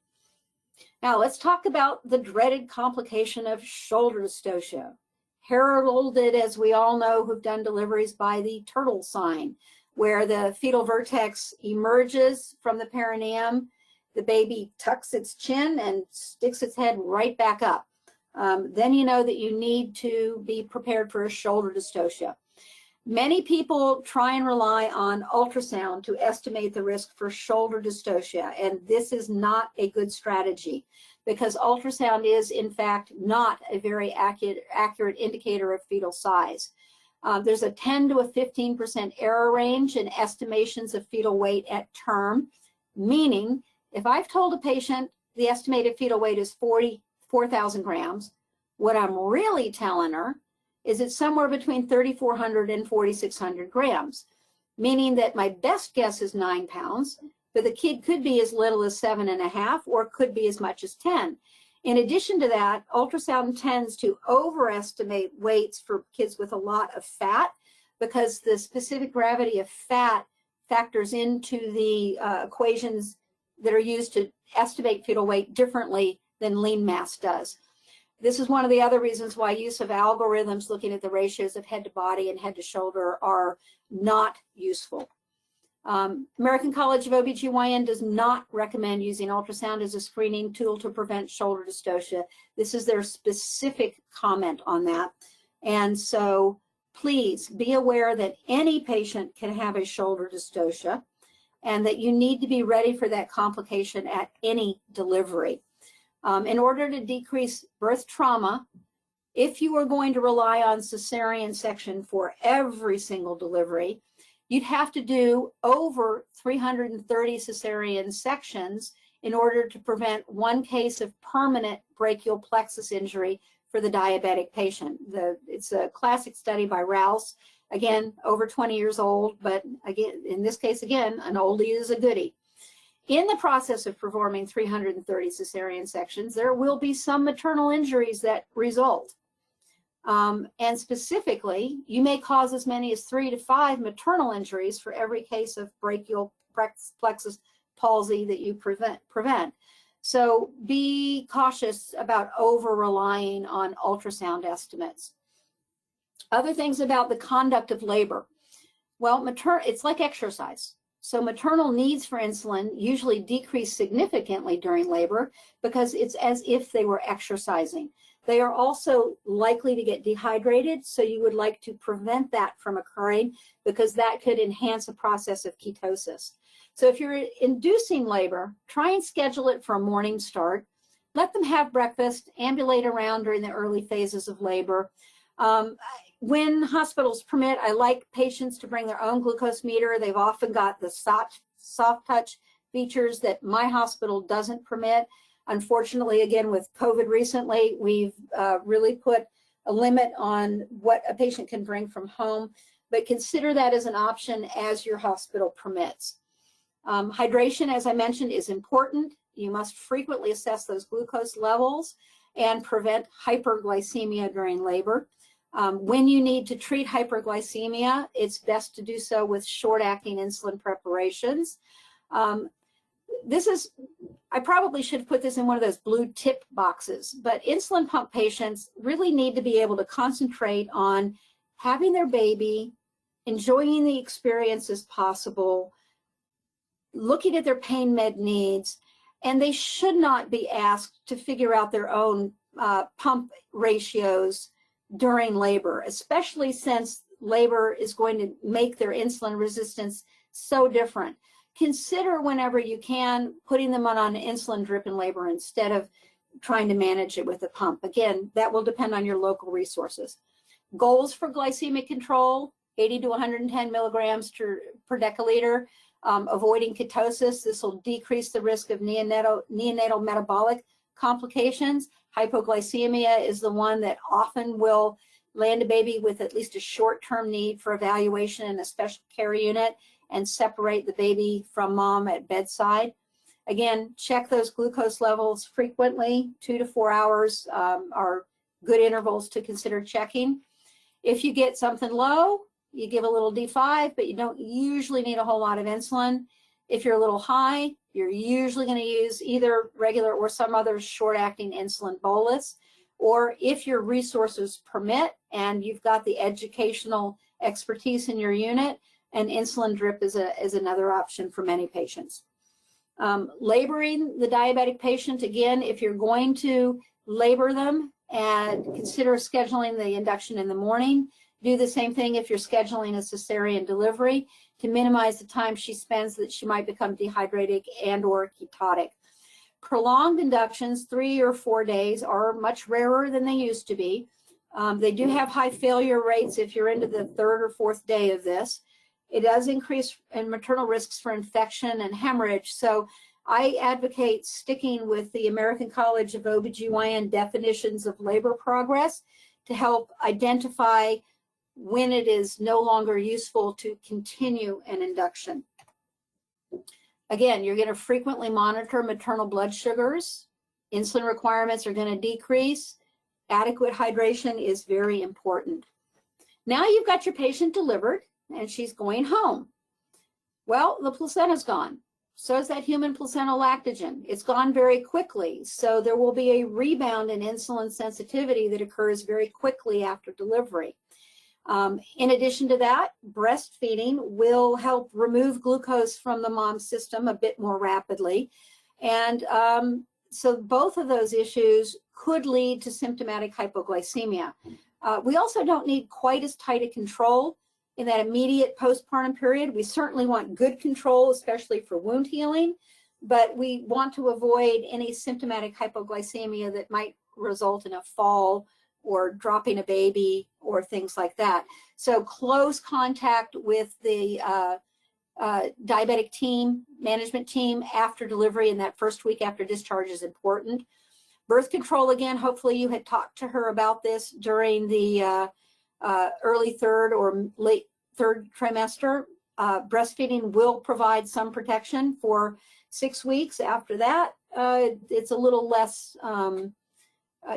Now let's talk about the dreaded complication of shoulder dystocia, heralded, as we all know who've done deliveries, by the turtle sign, where the fetal vertex emerges from the perineum, the baby tucks its chin and sticks its head right back up. then you know that you need to be prepared for a shoulder dystocia. Many people try and rely on ultrasound to estimate the risk for shoulder dystocia, and this is not a good strategy because ultrasound is, in fact, not a very accurate indicator of fetal size. There's a 10 to a 15% error range in estimations of fetal weight at term, meaning if I've told a patient the estimated fetal weight is 44,000 grams, what I'm really telling her is it's somewhere between 3,400 and 4,600 grams, meaning that my best guess is 9 pounds, but the kid could be as little as 7.5 or could be as much as 10. In addition to that, ultrasound tends to overestimate weights for kids with a lot of fat because the specific gravity of fat factors into the equations that are used to estimate fetal weight differently than lean mass does. This is one of the other reasons why use of algorithms looking at the ratios of head to body and head to shoulder are not useful. American College of OBGYN does not recommend using ultrasound as a screening tool to prevent shoulder dystocia. This is their specific comment on that. And so please be aware that any patient can have a shoulder dystocia and that you need to be ready for that complication at any delivery. In order to decrease birth trauma, if you are going to rely on cesarean section for every single delivery, you'd have to do over 330 cesarean sections in order to prevent one case of permanent brachial plexus injury for the diabetic patient. It's a classic study by Rouse, again, over 20 years old, but again, in this case, again, an oldie is a goodie. In the process of performing 330 cesarean sections, there will be some maternal injuries that result. And specifically, you may cause as many as 3 to 5 maternal injuries for every case of brachial plexus palsy that you prevent. So be cautious about over-relying on ultrasound estimates. Other things about the conduct of labor. Well, it's like exercise. So maternal needs for insulin usually decrease significantly during labor because it's as if they were exercising. They are also likely to get dehydrated, so you would like to prevent that from occurring because that could enhance a process of ketosis. So if you're inducing labor, try and schedule it for a morning start. Let them have breakfast, ambulate around during the early phases of labor. When hospitals permit, I like patients to bring their own glucose meter. They've often got the soft touch features that my hospital doesn't permit. Unfortunately, again, with COVID recently, we've really put a limit on what a patient can bring from home, but consider that as an option as your hospital permits. Hydration, as I mentioned, is important. You must frequently assess those glucose levels and prevent hyperglycemia during labor. When you need to treat hyperglycemia, it's best to do so with short-acting insulin preparations. I probably should put this in one of those blue tip boxes, but insulin pump patients really need to be able to concentrate on having their baby, enjoying the experience as possible, looking at their pain med needs, and they should not be asked to figure out their own pump ratios during labor, especially since labor is going to make their insulin resistance so different. Consider whenever you can putting them on an insulin drip in labor instead of trying to manage it with a pump. Again, that will depend on your local resources. Goals for glycemic control, 80 to 110 milligrams per deciliter. Avoiding ketosis, this will decrease the risk of neonatal metabolic complications. Hypoglycemia is the one that often will land a baby with at least a short-term need for evaluation in a special care unit and separate the baby from mom at bedside. Again, check those glucose levels frequently. 2 to 4 hours are good intervals to consider checking. If you get something low, you give a little D5, but you don't usually need a whole lot of insulin. If you're a little high, you're usually going to use either regular or some other short-acting insulin bolus. Or if your resources permit and you've got the educational expertise in your unit, an insulin drip is another option for many patients. Laboring the diabetic patient, again, if you're going to labor them and consider scheduling the induction in the morning. Do the same thing if you're scheduling a cesarean delivery to minimize the time she spends that she might become dehydrated and or ketotic. Prolonged inductions, 3 or 4 days, are much rarer than they used to be. They do have high failure rates if you're into the 3rd or 4th day of this. It does increase in maternal risks for infection and hemorrhage. So I advocate sticking with the American College of OBGYN definitions of labor progress to help identify when it is no longer useful to continue an induction. Again, you're going to frequently monitor maternal blood sugars. Insulin requirements are going to decrease. Adequate hydration is very important. Now you've got your patient delivered and she's going home. Well, the placenta's gone. So is that human placental lactogen. It's gone very quickly. So there will be a rebound in insulin sensitivity that occurs very quickly after delivery. In addition to that, breastfeeding will help remove glucose from the mom's system a bit more rapidly. And so both of those issues could lead to symptomatic hypoglycemia. We also don't need quite as tight a control in that immediate postpartum period. We certainly want good control, especially for wound healing, but we want to avoid any symptomatic hypoglycemia that might result in a fall or dropping a baby or things like that. So close contact with the diabetic team, management team after delivery in that first week after discharge is important. Birth control, again, hopefully you had talked to her about this during the early 3rd or late 3rd trimester. Breastfeeding will provide some protection for 6 weeks. After that, it's a little less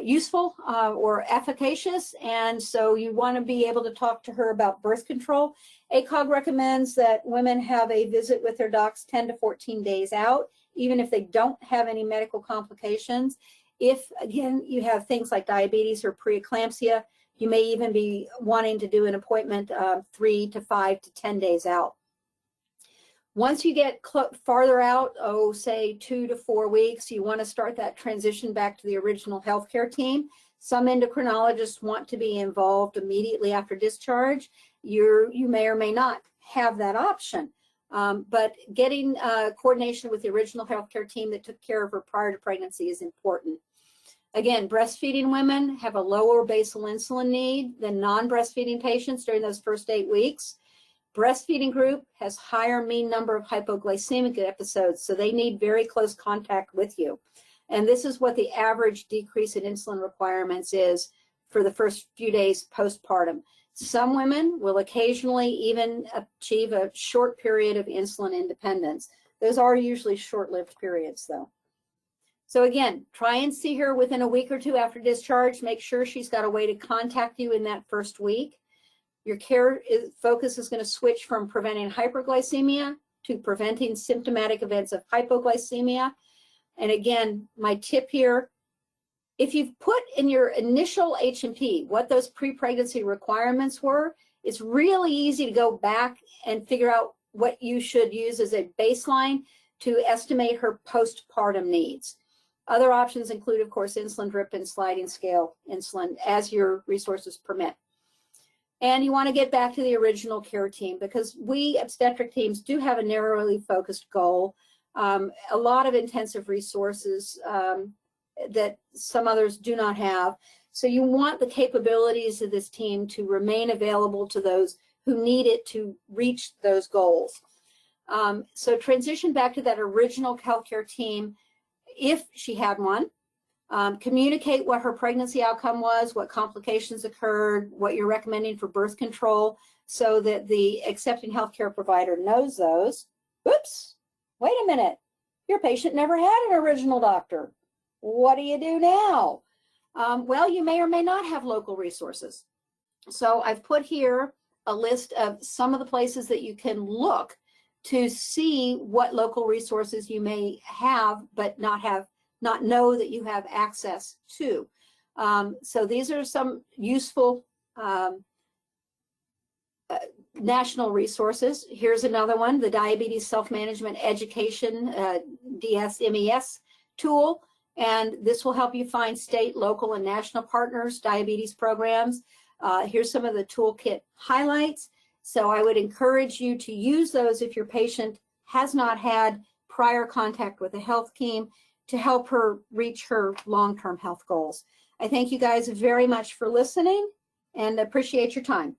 useful or efficacious, and so you want to be able to talk to her about birth control. ACOG recommends that women have a visit with their docs 10 to 14 days out, even if they don't have any medical complications. If, again, you have things like diabetes or preeclampsia, you may even be wanting to do an appointment 3 to 5 to 10 days out. Once you get farther out, say 2 to 4 weeks, you want to start that transition back to the original healthcare team. Some endocrinologists want to be involved immediately after discharge. You may or may not have that option. But getting coordination with the original healthcare team that took care of her prior to pregnancy is important. Again, breastfeeding women have a lower basal insulin need than non-breastfeeding patients during those first 8 weeks. Breastfeeding group has higher mean number of hypoglycemic episodes, so they need very close contact with you. And this is what the average decrease in insulin requirements is for the first few days postpartum. Some women will occasionally even achieve a short period of insulin independence. Those are usually short-lived periods, though. So again, try and see her within a week or 2 after discharge. Make sure she's got a way to contact you in that first week. Your care focus is going to switch from preventing hyperglycemia to preventing symptomatic events of hypoglycemia. And again, my tip here, if you've put in your initial H&P what those pre-pregnancy requirements were, it's really easy to go back and figure out what you should use as a baseline to estimate her postpartum needs. Other options include, of course, insulin drip and sliding scale insulin as your resources permit. And you want to get back to the original care team because we obstetric teams do have a narrowly focused goal, a lot of intensive resources that some others do not have. So you want the capabilities of this team to remain available to those who need it to reach those goals. So transition back to that original healthcare team if she had one. Communicate what her pregnancy outcome was, what complications occurred, what you're recommending for birth control so that the accepting healthcare provider knows those. Oops, wait a minute. Your patient never had an original doctor. What do you do now? Well, you may or may not have local resources. So I've put here a list of some of the places that you can look to see what local resources you may have but not know that you have access to. So these are some useful national resources. Here's another one, the Diabetes Self-Management Education DSMES tool. and this will help you find state, local, and national partners, diabetes programs. Here's some of the toolkit highlights. So I would encourage you to use those if your patient has not had prior contact with a health team to help her reach her long-term health goals. I thank you guys very much for listening and appreciate your time.